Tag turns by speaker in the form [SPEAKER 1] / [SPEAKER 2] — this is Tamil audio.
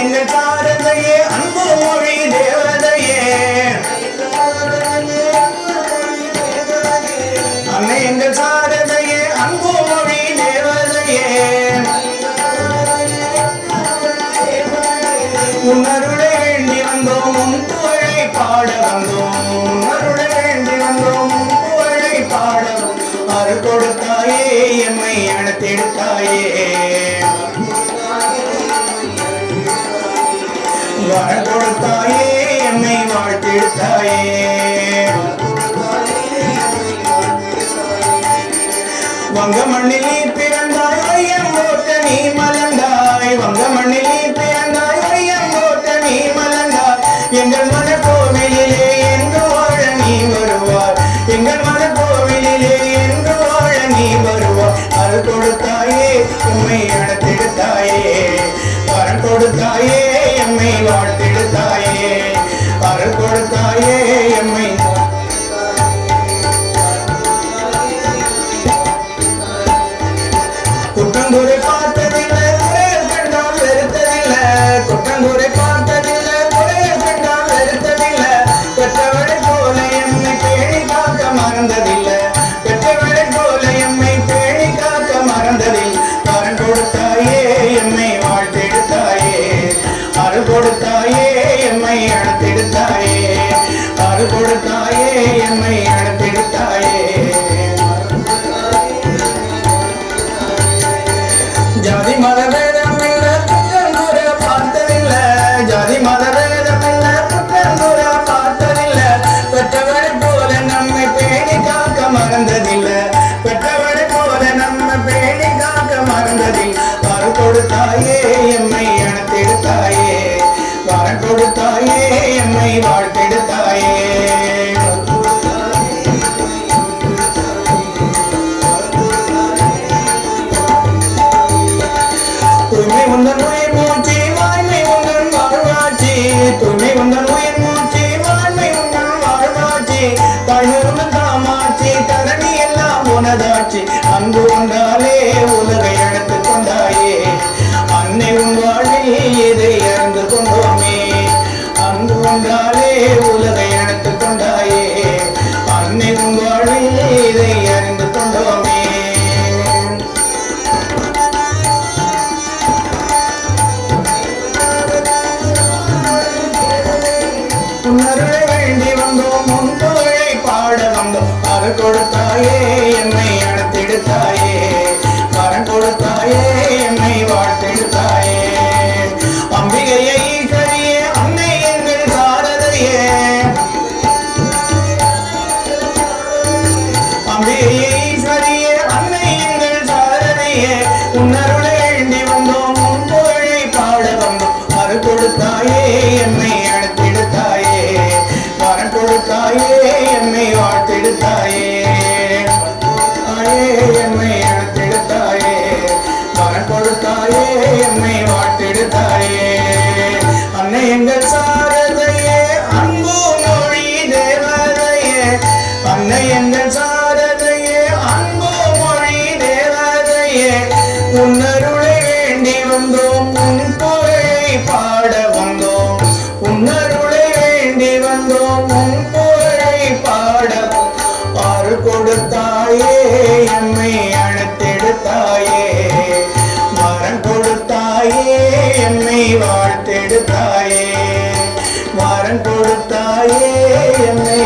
[SPEAKER 1] எங்கள் சாரதையே அன்பு மொழி தேவதையே அன்னை எங்கள் சாரதையே அன்பு மொழி தேவதையே உன்னருளை வேண்டி வந்தோம் உன் புகழை பாட வந்தோம் உன்னருளை வேண்டி வந்தோம் உன் புகழை பாட அருள் கொடுத்தாயே எம்மை அணைத்தெடுத்தாயே வரம் கொடுத்தாயே எம்மை வாழ்த்தெடுத்தாயே வங்க மண்ணில் நீ பிறந்தாய் வையம் போட்ட நீ மலர்ந்தாய் வங்க மண்ணில் நீ பிறந்தாய் வையம் போட்ட நீ மலர்ந்தாய் எங்கள் மன கோவிலிலே என்று வாழ நீ வருவார் எங்கள் மன கோவிலிலே என்று வாழ நீ வருவார் அருள் கொடுத்தாயே எம்மை அணைத்தெடுத்தாயே வரம் கொடுத்தாயே எம்மை வாழ்த்தெடுத்தாயே அருள் கொடுத்தாயே எம்மை குற்றங்குறை பார்த்ததில்லை குறைகள் கண்டால் வெறுத்ததில்லை குற்றங்குறை பார்த்ததில்லை குறைகள் கண்டால் வெறுத்ததில்லை பெற்றவளை போல எம்மை பேணி காக்க மறந்ததில்லை பெற்றவளை போல எம்மை பேணி காக்க மறந்ததில் வரம் கொடுத்தாயே எம்மை வாழ்த்தெடுத்தாயே அருள் கொடுத்தாயே எம்மை அணைத்தெடுத்தாயே அருள் கொடுத்தாயே எம்மை அணைத்தெடுத்தாயே ஜாதி மத வேதம் இல்ல குற்றங்குற பார்த்ததில்ல ஜாதி மத வேதம் இல்ல குற்றங்குற பார்த்ததில்ல பெற்றவரை போல நம்மை பேணி காக்க மறந்ததில்லை பெற்றவரை போல நம்ம பேணி காக்க மறந்ததில் வரம் கொடுத்தாயே எம்மை அணைத்தெடுத்தாயே வரம் கொடுத்தாயே எம்மை வாழ்த்தெடுத்தாயே தூய்மை உந்தன் உயிர் மூச்சு வாய்மை உந்தன் வாழ்வாட்சி தூய்மை உந்தன் உயிர் மூச்சு வாய்மை உந்தன் வாழ்வாட்சி தாழ்வுடன் தாமாட்சி தரணி எல்லாம் உனதாட்சி அன்பு கொண்டாலே உலகை அழைத்து கொண்டாயே அன்னை உன் வாழ்வில் இதை அறிந்து கொண்டோமே அன்பு கொண்டாலே உலகை அழைத்து கொண்டாயே அன்னை உன் வாழ்வில் இதை அறிந்து கொண்டோமே உன்னருளை வேண்டி வந்தோம் உன் புகழை பாட வந்தோம் அருள் கொடுத்தாயே எம்மை அணைத்தெடுத்தாயே வரம் கொடுத்தாயே எம்மை வாழ்த்தெடுத்தாயே அம்பிகையை ஈஸ்வரியே அன்னை எங்கள் சாரதையே அம்பிகையை ஈஸ்வரியே அன்னை எங்கள் சாரதையே உன்னருளை வேண்டி வந்தோம் உன் புகழை பாட வந்தோம் அருள் கொடுத்தாயே எம்மை அணைத்தெடுத்தாயே வரம் கொடுத்தாயே எம்மை வாழ்த்தெடுத்தாயே எம்மை அணைத்தெடுத்தாயே வரம் கொடுத்தாயே எம்மை வாழ்த்தெடுத்தாயே அன்னை எங்கள் சாரதையே அன்பு மொழி தேவதையே அன்னை எங்கள் சாரதையே அன்பு மொழி தேவதையே உன்னருளை வேண்டி வந்தோம் உன் புகழை பாட வந்தோம் உன்னருளை வேண்டி வந்தோம் உன் புகழை பாட அருள் கொடுத்தாயே எம்மை அணைத்தெடுத்தாயே வரம் கொடுத்தாயே எம்மை வாழ்த்தெடுத்தாயே வரம் கொடுத்தாயே எம்மை